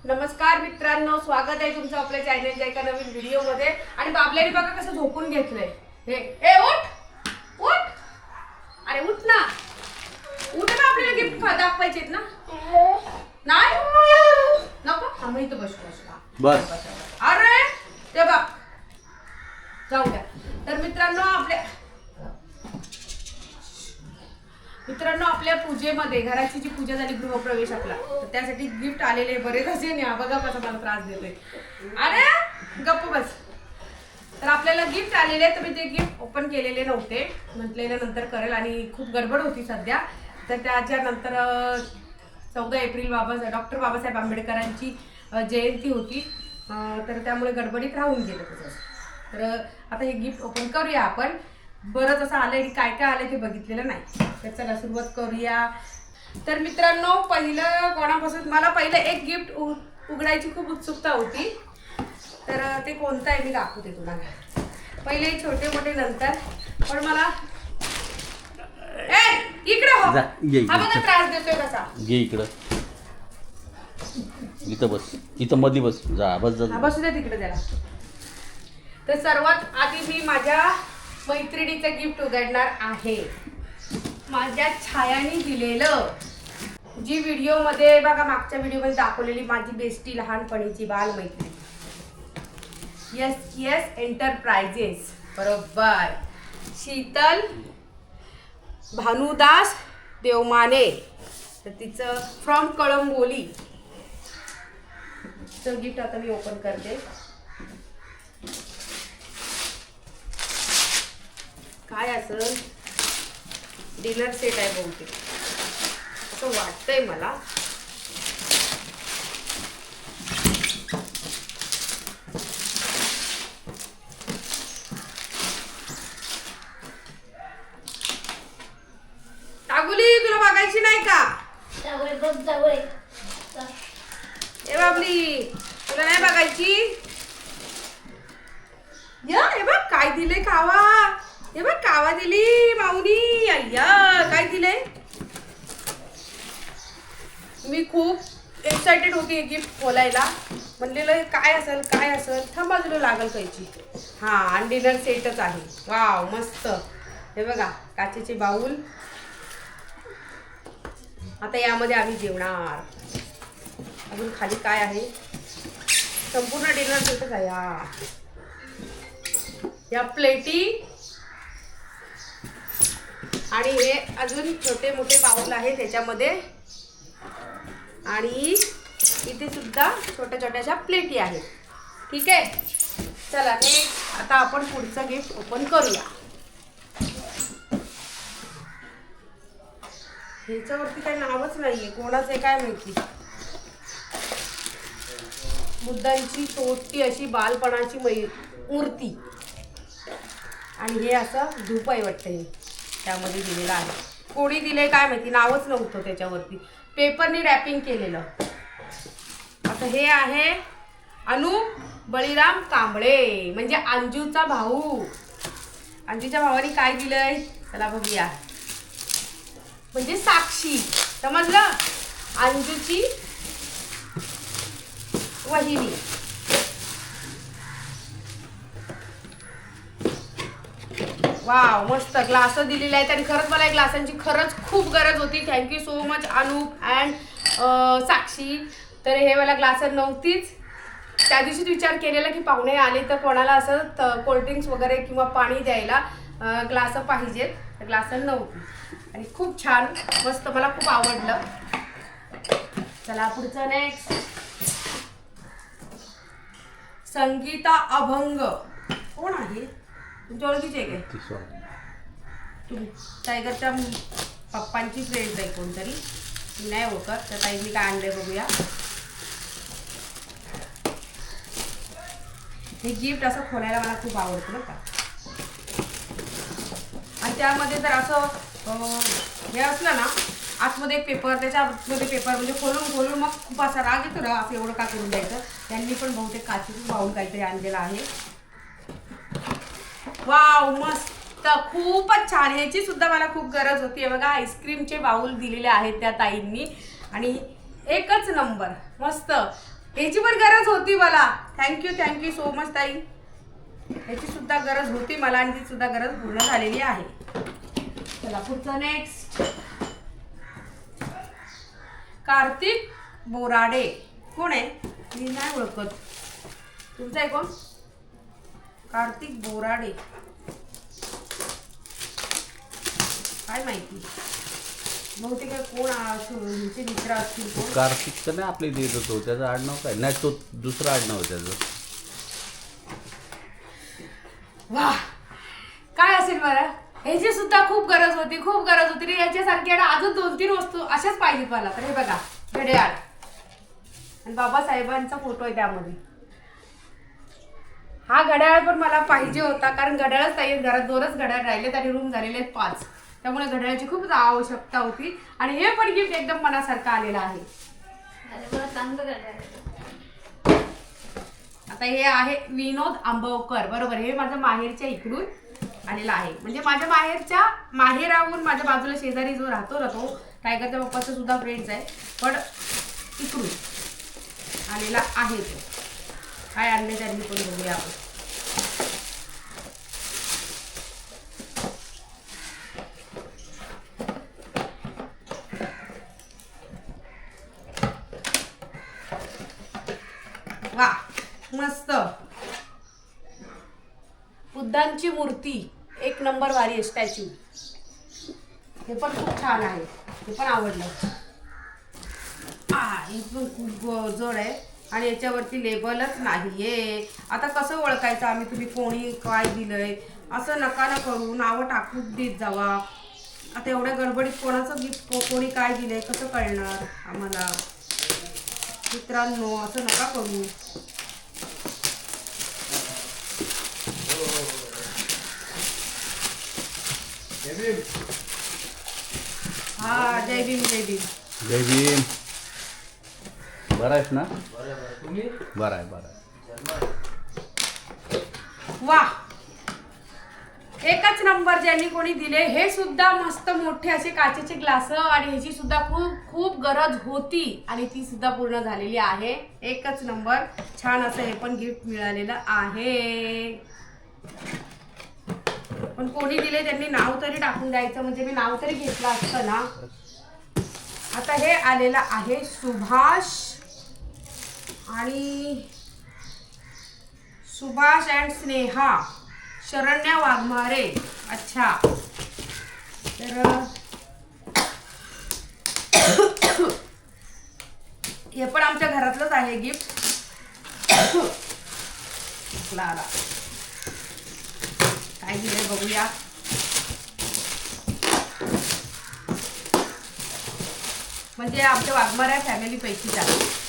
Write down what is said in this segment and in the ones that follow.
नमस्कार मित्रांनो, स्वागत आहे तुमचं आपल्या चॅनलच्या एका नवीन व्हिडिओ मध्ये। आणि बाबल्याने बघा कसं झोपून घेतलंय। हे ए उठ उठ, अरे उठ ना, उठ ना, आपल्याला गिफ्ट दाखवायचेत ना। नाही नको, आम्ही इथं बसू बस। अरे ते बघ, जाऊ द्या। तर मित्रांनो आपल्या पूजेमध्ये घराची जी पूजा झाली, गृहप्रवेश आपला, तर त्यासाठी गिफ्ट आलेले बरेच असे नाही। बघा कसा मला त्रास देतोय, अरे गप्प बस। तर आपल्याला गिफ्ट आलेले, तर मी ते गिफ्ट ओपन केलेले नव्हते, म्हटलेलं नंतर करेल आणि खूप गडबड होती सध्या। तर त्याच्यानंतर 14 एप्रिल डॉक्टर बाबासाहेब आंबेडकरांची जयंती होती, तर त्यामुळे गडबडीत राहून गेलं तसंच। तर आता हे गिफ्ट ओपन करूया आपण। बरंच असं आलंय, काय काय आलंय ते बघितलेलं नाही, तर चला सुरुवात करूया। तर मित्रांनो, पहिलं कोणापासून, मला पहिलं एक गिफ्ट उघडायची खूप उत्सुकता होती, तर ते कोणतं आहे मी दाखवते तुम्हाला। पहिले छोटे मोठे नंतर, पण मला इकडे हो, हा बघा त्रास देतोय कसा। घे इकडं, इथं बस, इथं मध्ये बस, जा बस जा, बसू दे तिकडे त्याला। तर सर्वात आधी मी माझ्या मैत्रिणीचं गिफ्ट उघडणार आहे, माझ्या छायानी दिलेलं। जी व्हिडिओमध्ये बघा, मागच्या व्हिडिओमध्ये दाखवलेली माझी बेस्टी, लहानपणीची बाल मैत्रीण, यस एंटरप्राइजेस, बरोबर, शीतल भानुदास देवमाने। तर तिचं फ्रॉम कळंबोली चं गिफ्ट आता मी ओपन करते। काय असं डिनर सेट आहे बहुतेक, असं वाटतंय मला। टागुली, तुला बघायची नाही का? ए बाबली, तुला नाही बघायची? हे बघ काय दिले, कावा। हे बघ कावा दिली माऊनी, अय्या काय दिले। मी खूप एक्साइटेड होती गिफ्ट खोलायला, म्हणलेलं काय असेल काय असेल, थांब बाजूला लागल खायची। हा, आणि डिनर सेटच आहे, वाव मस्त। हे बघा काचेचे बाउल, आता यामध्ये आम्ही जेवणार। अजून खाली काय आहे, संपूर्ण डिनर सेटच आहे। या प्लेटी आणि हे अजून छोटे मोठे बाउल आहे त्याच्यामध्ये, आणि इथे सुद्धा छोट्या छोट्याशा प्लेटी आहेत। ठीक आहे, चला नेक्स्ट आता आपण पुढचं गिफ्ट ओपन करूया। ह्याच्यावरती काही नावच नाहीये, कोणाचं आहे काय माहिती। बुद्धांची छोटी अशी बालपणाची मूर्ती, आणि हे असं धूप आहे वाटतं, हे त्यामध्ये दिलेलं आहे। कोणी दिले काय माहिती, नावच नव्हतं त्याच्यावरती, पेपरनी रॅपिंग केलेलं। आता हे आहे अनु बळीराम कांबळे, म्हणजे अंजूचा भाऊ। अंजूच्या भावाने काय दिलंय, चला बघूया। म्हणजे साक्षी, समजलं, अंजूची वहिनी। वाव मस्त ग्लास दिलेले आहेत, आणि खरंच मला या ग्लासांची खरंच खूप गरज होती। Thank you so much Anoop and Sakshi. तर हे मला ग्लास नव्हतीच, त्या दिवशीच विचार केलेला की पाहुणे आले तर कोणाला असं कोल्ड्रिंक्स वगैरे किंवा पाणी द्यायला ग्लास पाहिजेत, तर ग्लास नव्हती, आणि खूप छान मस्त, मला खूप आवडलं। चला पुढचं नेक्स्ट, संगीता अभंग, कोण आहे, तुमच्या ओळखीची आहे काय? टायगरच्या पप्पांची फ्रेंड आहे कोणतरी, नाही ओळखत। तर ताईंनी काय आणलंय बघूया। हे गिफ्ट असं खोलायला मला खूप आवडतं बरं का, आणि त्यामध्ये जर असं हे असलं ना, आतमध्ये एक पेपर, त्याच्या आतमध्ये पेपर, म्हणजे खोलून मग खूप असा राग येतो ना, असं एवढं का करून द्यायचं। त्यांनी पण बहुतेक काचेचं बाउल काहीतरी आणलेलं आहे। वाव मस्त, खूपच छान, ह्याची सुद्धा मला खूप गरज होती। बघा आईस्क्रीमचे बाउल दिलेले आहेत त्या ताईंनी, आणि एकच नंबर मस्त। याची पण गरज होती मला. थँक्यू सो मच ताई. याची सुद्धा गरज होती मला आणि ती सुद्धा गरज पूर्ण झालेली आहे. चला पुढचं नेक्स्ट. कार्तिक बोराडे कोण आहे? मी नाही ओळखत. तुमचं आहे कोण? कार्तिक बोराडे काय माहिती. बहुतेक कोण तुमचे मित्र असतील कोण. कार्तिकचं नाही आपले देत होतो, त्याचं आडनाव काय? नाही, तो दुसरं आडनाव आहे त्याचं. वा काय असेल बरं. ह्याची सुद्धा खूप गरज होती रे. याच्यासारखी अजून 2-3 वस्तू अशाच पाहिजेत मला. तर हे बघा घड्याळ आणि बाबासाहेबांचा फोटो आहे त्यामध्ये. हा घड्याळ पण मला पाहिजे होता कारण घड्याळच नाही घरात. 2च घड्याळ राहिलेत आणि रूम झालेले आहेत 5. त्यामुळे घड्याळाची खूप आवश्यकता होती आणि हे पण गिफ्ट एकदम मनासारखं आलेलं आहे. आता हे आहे विनोद आंबवकर बरोबर. हे माझ्या माहेरच्या इकडून आलेला आहे. म्हणजे माझ्या माहेराहून माझ्या बाजूला शेजारी जो राहतो ना तो टायगरच्या पप्पाचा सुद्धा फ्रेंड्स आहे, पण इकडून आलेला आहे तो. काय आणले त्यांनी पण बघूया आपण. वा मस्त. बुद्धांची मूर्ती 1 नंबर भारी आहे स्टॅच्यू. हे पण खूप छान आहे. हे पण आवडलं. हे पण खूप जड आहे आणि याच्यावरती लेबलच नाहीये. आता कसं ओळखायचं आम्ही तुम्ही कोणी काय दिलंय. असं नका ना करू, नावं टाकून देत जावा. आता एवढ्या गडबडीत कोणाचं गिफ्ट कोणी काय दिलंय कसं कळणार आम्हाला. मित्रांनो असं नका करू. हा जय भीम. जय भीम. बरं आहेस ना? बरं आहे. वा एकच नंबर ज्यांनी कोणी दिले. हे सुद्धा मस्त मोठे असे काचेचे ग्लास आणि ह्याची सुद्धा खूप गरज होती आणि ती सुद्धा पूर्ण झालेली आहे. एकच नंबर. छान असं हे पण गिफ्ट मिळालेलं आहे. पण कोणी दिले त्यांनी नाव तरी टाकून द्यायचं, म्हणजे मी नाव तरी घेतलं असतं ना. आता हे आलेलं आहे सुभाष अँड स्नेहा शरण्या वाघमारे. अच्छा तर हे पण आमच्या घरातलंच आहे गिफ्ट. काय दिलंय बघूया. म्हणजे आमच्या वाघमाऱ्या फॅमिली पैकीच आहे.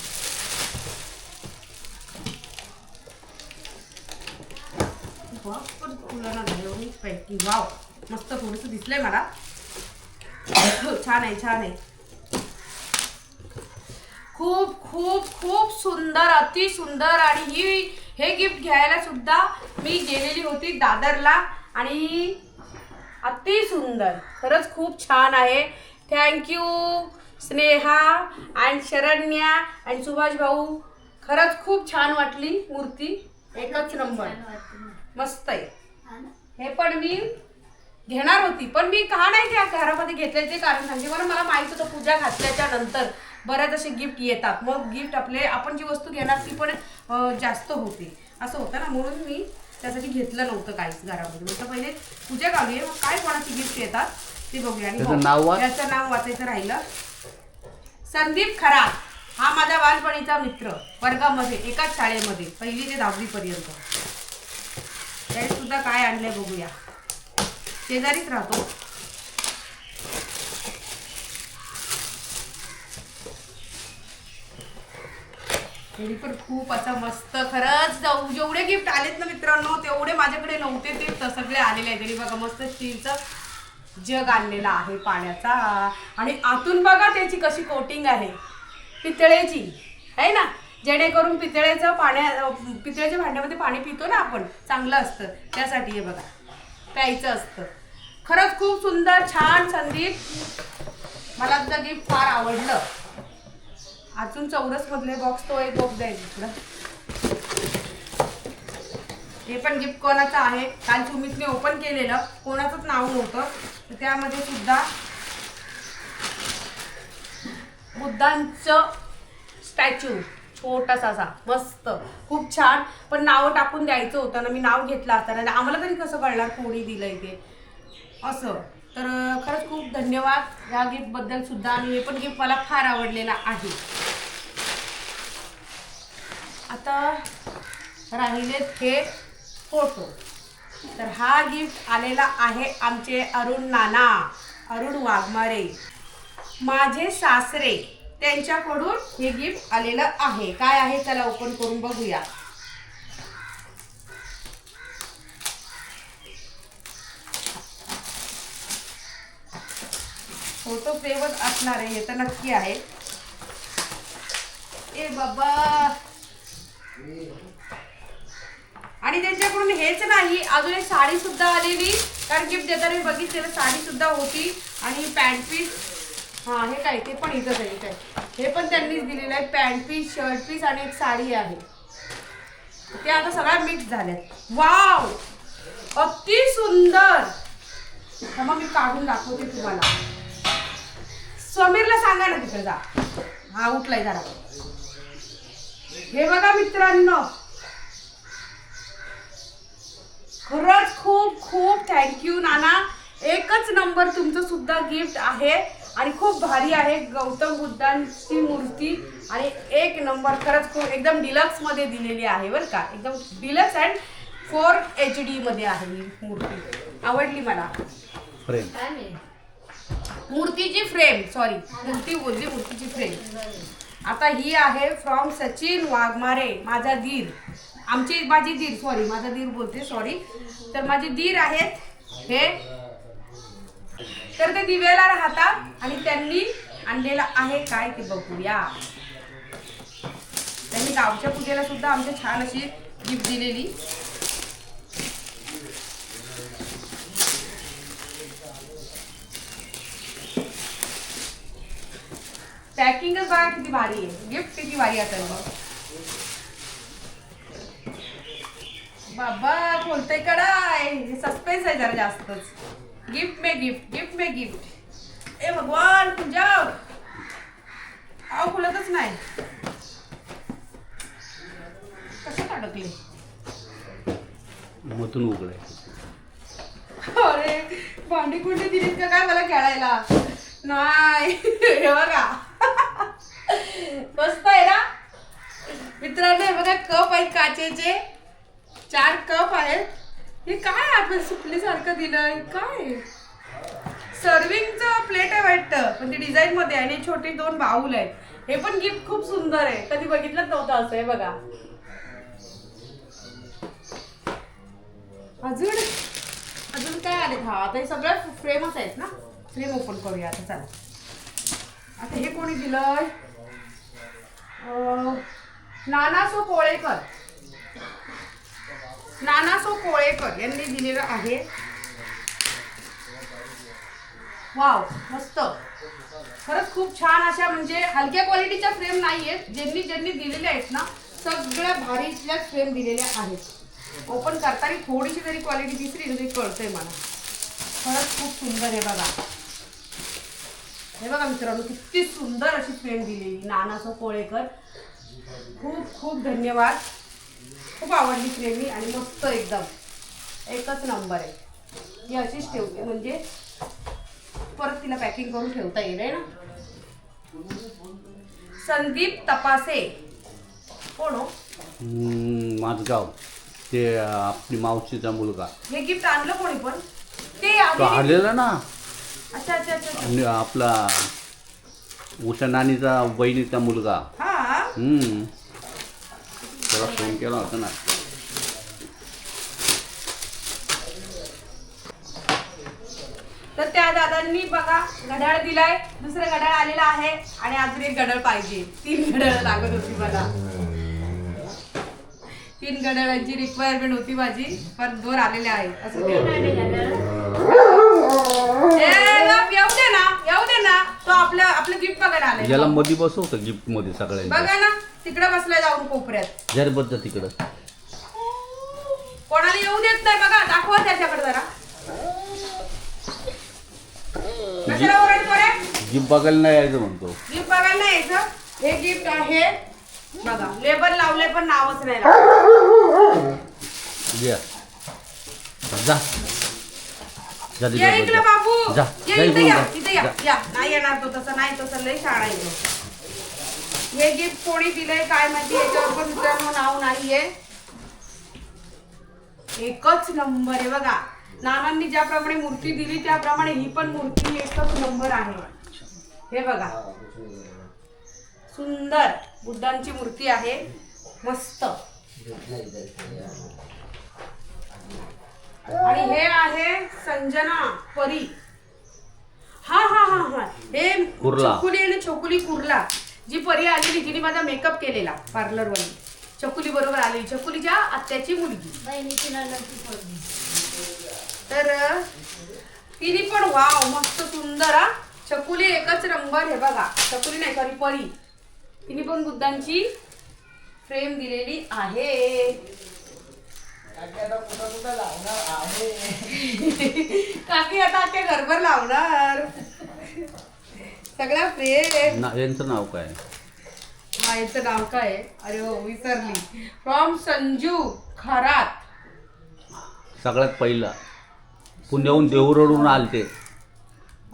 पैकी वाव मस्त थोडस दिसलंय मला. छान आहे. खूप सुंदर, अति सुंदर. आणि हे गिफ्ट घ्यायला सुद्धा मी गेलेली होती दादरला आणि अति सुंदर. खरंच खूप छान आहे. Thank you Sneha and Sharanya and Subhash भाऊ. खरंच खूप छान वाटली मूर्ती. एकच नंबर मस्त आहे. हे पण मी घेणार होती पण मी का नाही त्या घरामध्ये घेतल्याचे कारण सांगते. मला माहित होतं पूजा घातल्याच्या नंतर बऱ्याच असे गिफ्ट येतात. मग गिफ्ट आपण जी वस्तू घेणार ती पण जास्त होते असं होतं ना. म्हणून मी त्यासाठी घेतलं नव्हतं काहीच घरामध्ये. म्हटलं पहिले पूजा घालूया मग काय कोणाची गिफ्ट येतात ते बघूया. आणि याचं नाव वाचायचं राहिलं. संदीप खरात हा माझा बालपणीचा मित्र. वर्गामध्ये एकाच शाळेमध्ये 1ली ते 10वी पर्यंत. त्याने सुद्धा काय आणलंय बघूया. शेजारीच राहतो. तरी पण खूप असं मस्त. खरंच जेवढे गिफ्ट आलेत ना मित्रांनो तेवढे माझ्याकडे नव्हते. ते सगळे आलेले आहेत. तरी बघा मस्त स्टीलचं जग आणलेला आहे पाण्याचा. आणि आतून बघा त्याची कशी कोटिंग आहे पितळेची आहे ना. जेणेकरून पितळेच्या भांड्यामध्ये पाणी पितो ना आपण चांगलं असतं त्यासाठी. हे बघा प्यायचं असतं. खरंच खूप सुंदर छान संदीप. मला तुझं गिफ्ट फार आवडलं. अजून चौरस मधले बॉक्स तो एक बॉक्स द्यायचा तुला. हे पण गिफ्ट कोणाचं आहे काल सुमितने ओपन केलेलं, कोणाचंच नाव नव्हतं. तर त्यामध्ये सुद्धा बुद्धांचं स्टॅच्यू छोटासा असा मस्त खूप छान. पण नाव टाकून द्यायचं होतं ना, मी नाव घेतलं असताना आम्हाला तरी कसं कळणार कोणी दिलंय ते असं. तर खरंच खूप धन्यवाद या गिफ्ट बद्दल सुद्धा. आणि हे पण गिफ्ट मला फार आवडलेलं आहे. आता राहिलेत हे फोटो. तर हा गिफ्ट आलेला आहे आमचे अरुण नाना, अरुण वाघमारे, माझे सासरे, त्यांच्याकडून हे गिफ्ट आलेलं आहे. काय आहे चला ओपन करून बघूया. फोटो फ्रेमच असणार आहे हे तर नक्की आहे. ए बाबा, आणि त्यांच्याकडून हेच नाही अजून एक साडी सुद्धा आलेली. कारण गिफ्ट देताना बघितलेलं साडी सुद्धा होती आणि पॅन्ट पीस. हा हे काय ते पण इथंच आहे काय, हे पण त्यांनीच दिलेलं आहे. पॅन्ट पीस, शर्ट पीस आणि एक साडी आहे. ते आता सगळ्या मिक्स झाल्यात. वाव, अति सुंदर. मग मी काढून दाखवते तुम्हाला. समीरला सांगा ना तिथे जा. हा उठलाय जरा. हे बघा मित्रांनो, खरंच खूप खूप थँक्यू नाना. एकच नंबर तुमचं सुद्धा गिफ्ट आहे आणि खूप भारी आहे. गौतम बुद्धांची मूर्ती आणि एक नंबर. खरंच खूप एकदम डिलक्स मध्ये दिलेली आहे बरं का. एकदम डिलक्स अँड 4HD मध्ये आहे ही मूर्ती. आवडली मला. मूर्तीची फ्रेम, सॉरी मूर्ती बोलली, मूर्तीची फ्रेम. आता ही आहे फ्रॉम सचिन वाघमारे, माझा दीर. माझी दीर, सॉरी माझा दीर बोलते, सॉरी. तर माझे दीर आहेत हे. तर ते दिव्याला राहतात आणि त्यांनी आणलेलं आहे काय ते बघूया. त्यांनी गावच्या पूजेला सुद्धा आमच्या छान अशी गिफ्ट दिलेली. पॅकिंगच बघा किती भारी आहे. गिफ्ट किती भारी असेल बघ. बाबा बोलतोय कडाय, सस्पेन्स आहे जरा जास्तच. गिफ्ट में गिफ्ट, गिफ्ट में गिफ्ट. ए भगवान पंजाब, आव खुलतच नाही. कशात अडकले? मधून उघडाय. अरे भांडी कुंडी दिलीत का काय मला खेळायला? नाही. हे बघा मस्त आहे ना मित्रांनो. हे बघा कप आहेत काचेचे, 4 कप आहेत. हे काय आपण सुकलीसारखं दिलंय काय? सर्विंगचं प्लेट आहे वाटतं, पण ती डिझाईन मध्ये आणि छोटे 2 बाउल आहेत. हे पण गिफ्ट खूप सुंदर आहे, कधी बघितलं नव्हतं असं. आहे बघा. अजून अजून काय आले? हा आता हे सगळ्या फ्रेमच आहेत ना. फ्रेम ओपन करूया आता चला. आता हे कोणी दिलंय? नानासो कोळेकर, नानासो कोळेकर यांनी दिलेलं आहे. वाव मस्त. खरंच खूप छान अशा म्हणजे हलक्या क्वालिटीच्या फ्रेम नाहीयेत. ज्यांनी ज्यांनी दिलेल्या आहेत ना सगळ्या भारीतल्याच फ्रेम दिलेल्या आहेत. ओपन करताना थोडीशी जरी क्वालिटी दिसली तरी कळतंय मला. खरंच खूप सुंदर आहे बघा. हे बघा मित्रांनो किती सुंदर अशी फ्रेम दिलेली नानासो कोळेकर. खूप खूप धन्यवाद. खूप आवडली फ्रेम ही आणि मस्त एकदम एकच नंबर आहे. ही अशीच ठेवते म्हणजे परत तिला पॅकिंग करून ठेवता येईल आहे ना. संदीप तपासे कोण हो? माझगाव, ते आपली मावशीचा मुलगा. हे गिफ्ट आणलं कोणी पण? ते आलेला ना. अच्छा अच्छा अच्छा. आणि आपला उषा नानीचा बहिणीचा मुलगा. हा त्याला फोन केला होता ना. तर त्या दादांनी बघा घड्याळ दिलाय. दुसरं घड्याळ आलेलं आहे आणि अजून एक घड्याळ पाहिजे. 3 घड्याळ लागत होती मला. 3 घड्याळांची रिक्वायरमेंट होती माझी, पण 2 आलेले आहेत. असं येऊ दे ना, येऊ दे ना. तो आपलं गिफ्ट बघायला आलाय. याला मध्ये बसवतं गिफ्ट मध्ये सगळ्यांच्या. बघा ना तिकडे बसलाय जाऊन कोपऱ्यात. जर बद्द तिकडं कोणाला येऊ देत नाही बघा. दाखवा त्याच्याकडे जरा. कशाला ओरडतो रे? गिफ्ट बघायला नाही यायचं म्हणतो. गिफ्ट बघायला नाही यायचं. हे गिफ्ट आहे बघा. लेबल लावले पण नावच नाही लावलं. या जा जा या इकडे बाबू. जा, या जा इथे इकडून या. जा. इथे या. जा. या नाही येणार तो. तसं नाही. तसं लई शाळा आहे. हे गिफ्ट कोणी दिलंय काय माहिती. याच्यावर पण मित्रांनो नाव नाहीये. एकच नंबर आहे बघा. नानांनी ज्याप्रमाणे मूर्ती दिली त्याप्रमाणे ही पण मूर्ती एकच नंबर आहे. हे बघा सुंदर बुद्धांची मूर्ती आहे. मस्त. आणि हे आहे संजना परी. हा हा हा हा हे कुर्ला. छकुली आणि छोकुली कुर्ला. जी परी आलेली तिने माझा मेकअप केलेला पार्लर वर. छकुली बरोबर आलेली. छकुलीच्या आत्याची मुलगी. तर तिने पण वाव मस्त सुंदर. हा छकुली एकच नंबर. हे बघा छकुली नाही सॉरी परी. तिने पण बुद्धांची फ्रेम दिलेली आहे. काकी आता अख्ख्या घरभर लावणार सगळ्या फ्रेम. यांचं नाव काय? हा याचं नाव काय आहे? अरे हो विसरली. फ्रॉम संजू खरात. सगळ्यात पहिला पुण्याहून देऊरडून आलते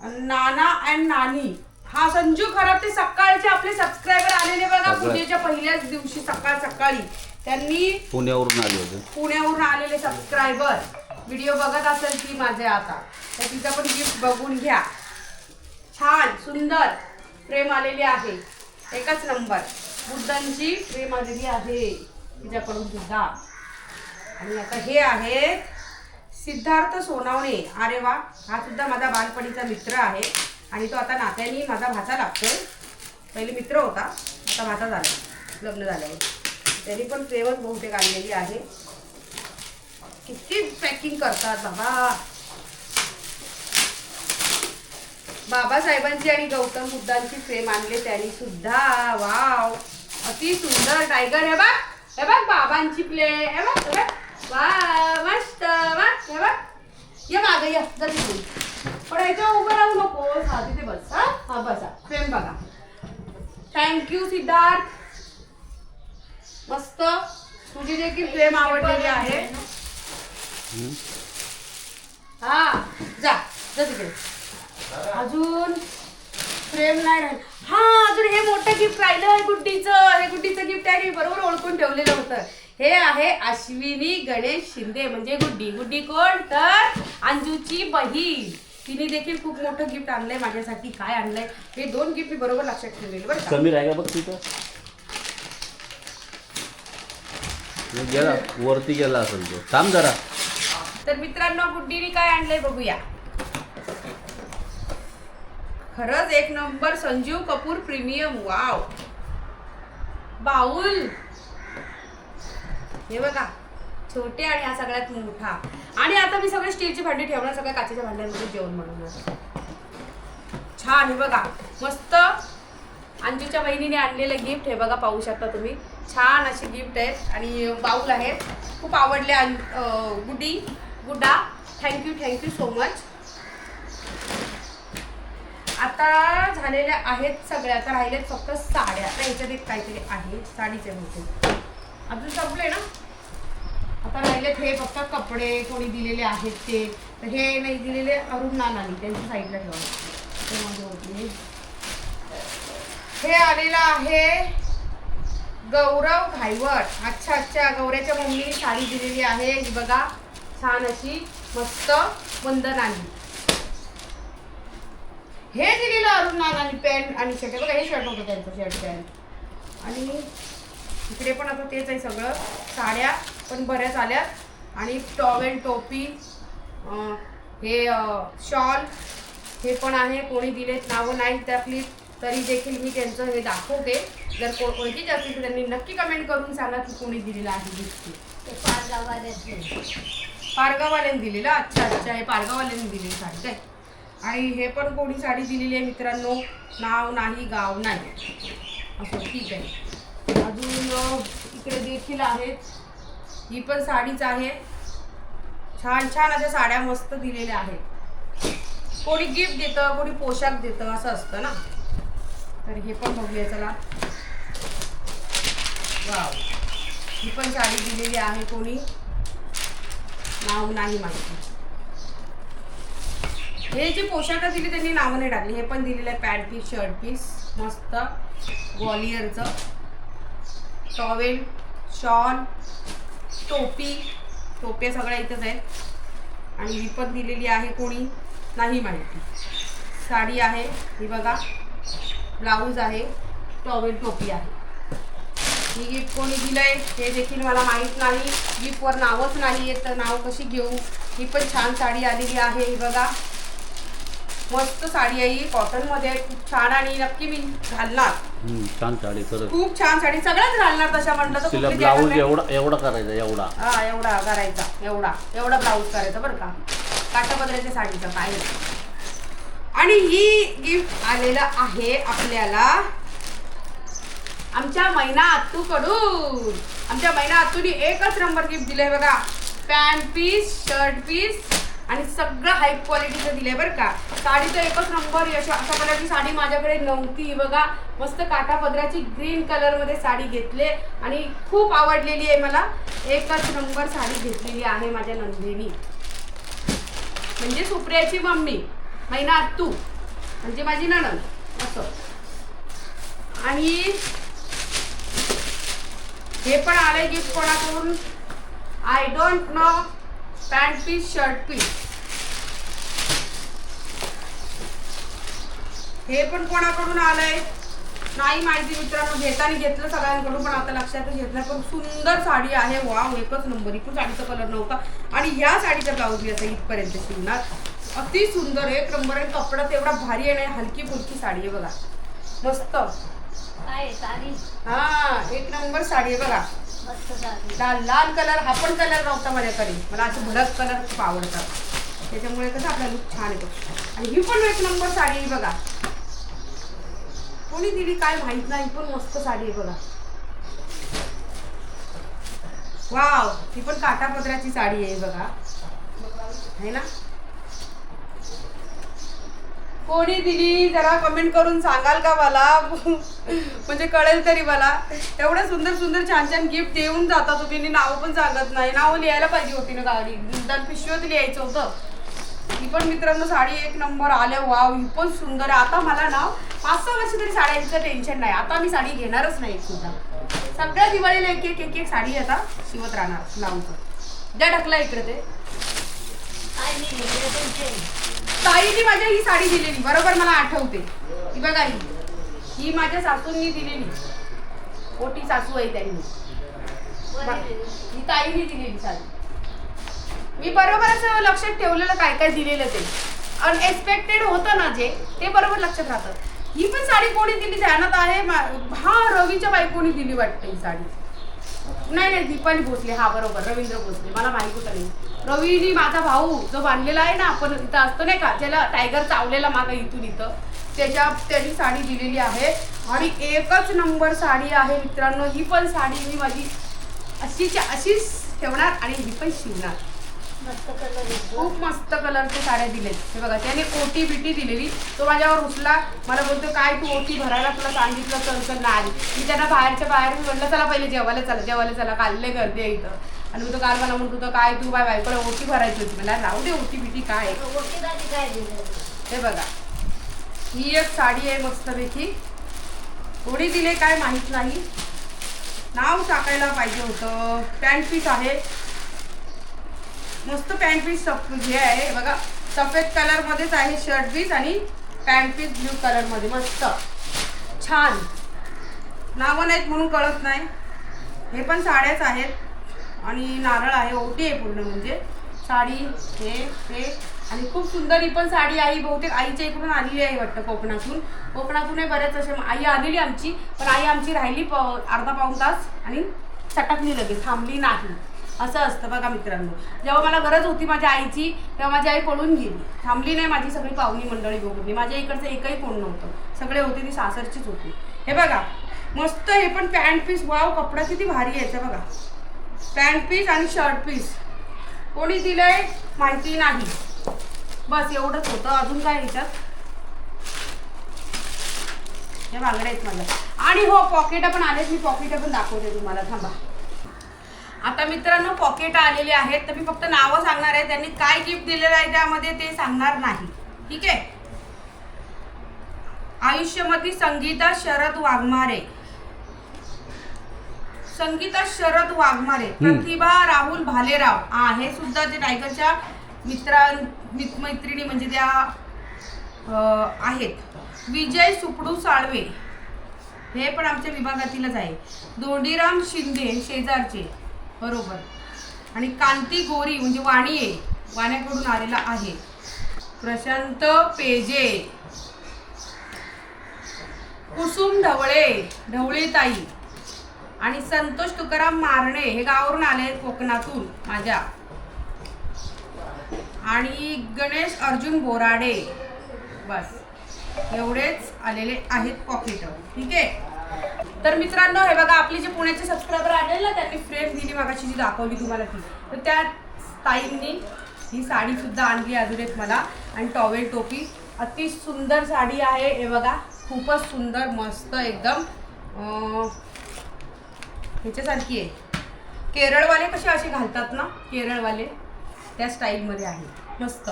नाना अँड नानी. हा संजू खरात ते सकाळचे आपले सबस्क्रायबर आलेले बघा. सगळं. पूजेच्या पहिल्याच दिवशी सकाळी त्यांनी पुण्यावरून आले होते. पुण्यावरून आलेले सबस्क्रायबर व्हिडिओ बघत असेल ती माझे आता. तर तिचं पण गिफ्ट बघून घ्या. छान सुंदर फ्रेम आलेली आहे. एकच नंबर बुद्धांची फ्रेम आलेली आहे तिच्याकडून सुद्धा. आणि आता हे आहे सिद्धार्थ सोनावणे. अरे वा. हा सुद्धा माझा बालपणीचा मित्र आहे. आणि तो आता नात्याने माझा भाचा लागतोय. पहिले मित्र होता आता भाचा झाला लग्न झाल्यावर. त्यांनी पण फ्रेमच बहुतेक आणलेली आहे. किती पॅकिंग करतात बाबा. बाबासाहेबांची आणि गौतम बुद्धांची फ्रेम आणले त्यांनी सुद्धा. वाव अति सुंदर टायगर. हे बघ हे बघ बाबांची प्ले. हे बघ हे बघ. वा मस्त. वा हे बघ. ये मागे ये जर पण याच्यावर उभं राहू नको. हा तिथे बस. हा हा बसा. फ्रेम बघा. थँक्यू सिद्धार्थ. मस्त. तुझी देखील फ्रेम आवडलेली आहे. हा जा जा तिकडे. अजून फ्रेम नाही राहील. हा अजून हे मोठं गिफ्ट राहिलं गुड्डीचं. हे गुड्डीचं गिफ्ट आहे. बरोबर ओळखून ठेवलेलं होतं. हे आहे अश्विनी गणेश शिंदे म्हणजे गुड्डी. गुड्डी कोण तर अंजूची बहीण. तिने देखील खूप मोठं गिफ्ट आणलंय माझ्यासाठी. काय आणलंय हे दोन गिफ्ट मी बरोबर लक्षात ठेवलेले बरं का. समीर आहे का बघ तिथं. गेला वरती गेला असेल तो. थांब जरा. तर मित्रांनो गुड्डीने काय आणलंय बघूया. खरंच एक number Sanjeev Kapoor premium. Wow bowl. हे बघा छोटे आणि हा सगळ्यात मोठा. आणि आता मी सगळे स्टीलची भांडी ठेवणार. सगळ्या काचेच्या भांड्यांमध्ये जेवण बनवणार. छान. हे बघा मस्त अंजूच्या बहिणीने आणलेलं गिफ्ट. हे बघा पाहू शकता तुम्ही. छान अशी गिफ्ट आहेत आणि बाउल आहेत. खूप आवडले गुड्डा. Thank you so much. आता झालेल्या आहेत सगळ्या. आता राहिलेत फक्त साड्या. आता ह्याच्यात एक काहीतरी आहे साडीचे होते. अजून संपले ना. आता राहिलेत हे फक्त कपडे कोणी दिलेले आहेत ते. तर हे नाही दिलेले अरुण नानांनी त्यांच्या साईडला ठेवा. हे आलेलं आहे गौरव घायवट. अच्छा गौऱ्याच्या मम्मीने साडी दिलेली आहे. ही बघा छान अशी मस्त वंदनानी. हे दिलेलं अरुण नानांनी पॅन्ट आणि शर्ट. बघा हे शर्ट होतं त्यांचं शर्ट पॅन्ट. आणि इकडे पण आता तेच आहे सगळं. साड्या पण बऱ्याच आल्यात. आणि टॉवेल टोपी हे शॉल हे पण आहे. कोणी दिलेत नावं नाही त्यातली तरी देखील मी त्यांचं हे दाखवते. जर कोणतीच असतील तर त्यांनी नक्की कमेंट करून सांगा की कोणी दिलेलं आहे गिफ्ट. ते पारगाववाल्यांनी दिलेलं. अच्छा हे पारगाववाल्यांनी दिलेली साडी काय. आणि हे पण कोणी साडी दिलेली आहे मित्रांनो, नाव नाही गाव नाही असं, ठीक आहे. अजून इकडे देखील आहेत, ही पण साडीच आहे. छान छान अशा साड्या मस्त दिलेल्या आहेत. कोणी गिफ्ट देतं, कोणी पोशाख देतं, असं असतं ना. तर हे पण बघूया चला. वाव, ही पण साडी दिलेली आहे, कोणी नाव नाही माहिती. हे जे पोशाख दिली त्यांनी नावं नाही टाकली. हे पण दिलेलं आहे पॅन्ट पीस, शर्ट पीस, मस्त ग्वालियरचं. टॉवेल, शॉल, टोपी, टोप्या सगळ्या इथंच आहेत. आणि ही पण दिलेली आहे, कोणी नाही माहिती. साडी आहे ही बघा, ब्लाऊज आहे, टॉवेल, टोपी आहे. ही गिफ्ट कोणी दिलंय हे देखील मला माहीत नाही. गिफ्टवर नावच नाही आहे, तर नाव कशी घेऊ. ही पण छान साडी आलेली आहे, ही बघा मस्त साडी आहे, ही कॉटनमध्ये आहे, खूप छान. आणि नक्की मी घालणार. छान साडी, खरंच खूप छान साडी, सगळ्याच घालणार तशा म्हटलं तर. तिला कुठली ब्लाऊज द्यायला एवढा एवढा करायचा, एवढा हा एवढा करायचा, एवढा ब्लाऊज करायचा बरं का, काठापदराच्या साडीचा काय. आणि ही गिफ्ट आलेलं आहे आपल्याला आमच्या मैना आत्तूकडून. आमच्या मैना आत्तूने एकच नंबर गिफ्ट दिलंय बघा. पॅन्ट पीस, शर्ट पीस आणि सगळं हाय क्वालिटीचं दिलंय बरं का. साडीचं एकच नंबर. अशा कलरची साडी माझ्याकडे नव्हती बघा. मस्त काठापदराची ग्रीन कलरमध्ये साडी घेतले आणि खूप आवडलेली आहे मला. एकच नंबर साडी घेतलेली आहे माझ्या नंदिनी, म्हणजे सुप्रियाची मम्मी, मैना आत्तू म्हणजे माझी नणंद असं. आणि हे पण आलंय गिफ्ट कोणाकडून I don't know. Pant piece, shirt piece, हे पण कोणाकडून आलंय नाही माहिती मित्रांनो. घेताना घेतलं सगळ्यांकडून, पण आता लक्षातच घेत नाही. पण सुंदर साडी आहे, वाव एकच नंबर. इकडून साडीचा कलर नव्हता आणि ह्या साडीचा ब्लाऊज मी आता इथपर्यंत शिवणार. अति सुंदर, एक नंबर आहे. कपडा तेवढा भारी आहे, हलकी फुलकी साडी आहे बघा, मस्त. हा एक नंबर साडी आहे बघा. लाल कलर, हा पण कलर नव्हता माझ्याकडे. मला असे भडक कलर खूप आवडतात, त्याच्यामुळे कसं आपला लुक छान येतो. आणि ही पण एक नंबर साडी आहे बघा. कोणी दिली काय माहित नाही, पण मस्त साडी आहे बघा. वाव, ही पण काठापदराची साडी आहे बघा, है ना. कोणी दिली जरा कमेंट करून सांगाल का मला, म्हणजे कळेल तरी मला. एवढं सुंदर सुंदर छान छान गिफ्ट देऊन जाता तुम्ही, नाव पण सांगत नाही. नाव लिहायला पाहिजे होती ना गाडी, पिशवीत लिहायचं होतं. ही पण मित्रांनो साडी एक नंबर आले. वाव, ही पण सुंदर आहे. आता मला ना 5-6 वर्ष तरी साड्यांचं टेन्शन नाही. आता मी साडी घेणारच नाही सुद्धा. सगळ्या दिवाळीला एक एक साडी आता शिवत राहणार लावून. द्या ढकला इकडे ते. ताईने माझ्या ही साडी दिलेली, बरोबर मला आठवते. ही बघा, ही माझ्या सासूंनी दिलेली, मोठी सासू आहे त्यांनी. ही ताईने दिलेली साडी. मी बरोबर असं लक्षात ठेवलेलं काय काय दिलेलं ते. अनएक्सपेक्टेड होतं ना जे, ते बरोबर लक्षात राहतं. ही पण साडी कोणी दिली ध्यानात आहे. हा रवीच्या बायकोनी दिली वाटतं ही साडी. नाही दीपाली भोसले, हा बरोबर, रवींद्र भोसले. मला माहित होतं नाही. रवीनी माझा भाऊ जो बांधलेला आहे ना, आपण इथं असतो नाही का, ज्याला टायगर चावलेला मागं इथून इथं, त्याची साडी दिलेली आहे. आणि एकच नंबर साडी आहे मित्रांनो. ही पण साडी मी माझी अशीच ठेवणार आणि ही पण शिवणार. खूप मस्त कलरच्या साड्या दिलेत. हे बघा, त्याने ओटी बिटी दिलेली. तो माझ्यावर रुसला, मला बोलतो काय तू ओटी भरायला तुला सांगितलं तर नाही. मी त्यांना बाहेर म्हणलं चला पहिले जेवायला चला काल लय गर्दी आहे इथं. आणि मी तो काल मला म्हणतो काय तू बायकोला ओटी भरायची होती. मला राहू दे ओटी बिटी काय. हे बघा, ही एक साडी आहे मस्तपैकी. कोणी दिले काय माहित नाही, नाव टाकायला पाहिजे होतं. पॅन्ट पीस आहे, मस्त पॅन्ट पीस हे आहे बघा, सफेद कलर मध्येच आहे शर्ट पीस आणि पॅन्ट पीस ब्ल्यू कलर मध्ये मस्त छान. नावं नाहीत म्हणून कळत नाही. हे पण साड्याच आहेत आणि नारळ आहे, ओटी आहे पूर्ण म्हणजे साडी हे आणि खूप सुंदर ही पण साडी आहे. बहुतेक आईच्या इकडून आलेली आहे वाटतं, कोकणातून बरेच असे. आई आलेली आमची, पण आई आमची राहिली अर्धा पाऊण तास आणि सटकली लगेच, थांबली नाही. असं असतं बघा मित्रांनो. जेव्हा मला गरज होती माझ्या आईची तेव्हा माझी आई पळून गेली, थांबली नाही. माझी सगळी पाहुणी मंडळी बघून माझ्या इकडचं एकही कोण नव्हतं, सगळे होते ती सासरचीच होती. हे बघा मस्त, हे पण पॅन्ट पीस. वाव, कपडा किती भारी यायचा बघा. पॅन्ट पीस आणि शर्ट पीस. कोणी दिलंय माहिती नाही, बस एवढंच होतं. अजून काय ह्याच्यात हे बांगड्या आहेत मला. आणि हो, पॉकेट पण आलेत, मी पॉकेट पण दाखवते तुम्हाला, थांबा. आता मित्रांनो पॉकेट आलेले आहेत, तर मी फक्त नावं सांगणार आहे. त्यांनी काय गिफ्ट दिलेलं आहे त्यामध्ये ते सांगणार नाही, ठीक आहे. आयुष्यमती संगीता शरद वाघमारे, संगीता शरद वाघमारे, प्रतिभा राहुल भालेराव. हे सुद्धा ते टायगरच्या मैत्रिणी म्हणजे त्या आहेत. विजय सुपडू साळवे, हे पण आमच्या विभागातीलच आहे. दोंडीराम शिंदे शेजारचे, बरोबर. आणि कांती गोरी म्हणजे वाणी आहे, वाण्याकडून आलेला आहे. प्रशांत पेजे, कुसुम ढवळे, ढवळीताई. आणि संतोष तुकाराम मारणे, हे गावावरून आले कोकणातून माझ्या. आणि गणेश अर्जुन बोराडे. बस एवढेच आलेले आहेत पॉकेट, ठीक आहे. तर मित्रांनो हे बघा, आपली जे पुण्याचे सबस्क्रायबर आलेले ना, त्यांनी फ्रेम दिली मागाशी जी दाखवली तुम्हाला ती, तर त्या ताईंनी ही साडी सुद्धा आणली अजून एक मला. आणि टॉवेल टोपी, अति सुंदर साडी आहे. हे बघा खूपच सुंदर, मस्त एकदम ह्याच्यासारखी आहे. केरळवाले कसे असे घालतात ना, केरळवाले त्या स्टाईलमध्ये आहे, मस्त,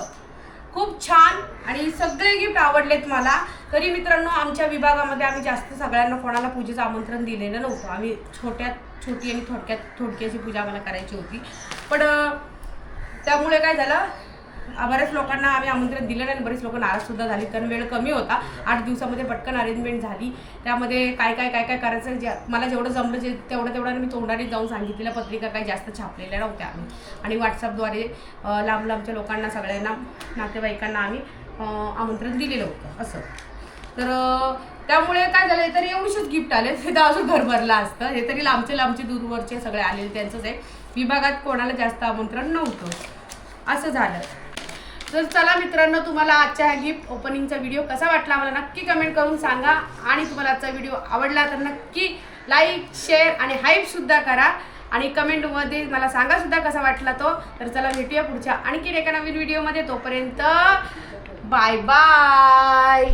खूप छान. आणि सगळे गिफ्ट आवडलेत मला. तरी मित्रांनो आमच्या विभागामध्ये आम्ही जास्त सगळ्यांना कोणाला पूजेचं आमंत्रण दिलेलं नव्हतं. आम्ही छोटी आणि थोडकी अशी पूजा आम्हाला करायची होती. पण त्यामुळे काय झालं, बऱ्याच लोकांना आम्ही आमंत्रण दिलं नाही. बरेच लोक नाराजसुद्धा झाली, कारण वेळ कमी होता. 8 दिवसामध्ये पटकन अरेंजमेंट झाली. त्यामध्ये काय करायचं, मला जेवढं जमलं तेवढं मी तोंडाने जाऊन सांगितलेलं. पत्रिका काही जास्त छापलेल्या नव्हत्या आम्ही. आणि व्हॉट्सअपद्वारे लांबच्या लोकांना, सगळ्यांना, नातेवाईकांना आम्ही आमंत्रण दिलेलं होतं असं. तर त्यामुळे काय झालं, तरी एवढीशीच गिफ्ट आले, ते तर अजून घर भरलं असतं. हे तरी लांबचे दूरवरचे सगळे आलेले त्यांचंच आहे. विभागात कोणाला जास्त आमंत्रण नव्हतं, असं झालं. तर चला मित्रांनो, तुम्हाला आजच्या ह्या गिफ्ट ओपनिंगचा व्हिडिओ कसा वाटला मला नक्की कमेंट करून सांगा. आणि तुम्हाला आजचा व्हिडिओ आवडला तर नक्की लाईक, शेअर आणि हाईपसुद्धा करा. आणि कमेंटमध्ये मला सांगा सुद्धा कसा वाटला तो. तर चला भेटूया पुढच्या आणखी एका नवीन व्हिडिओमध्ये. तोपर्यंत बाय बाय.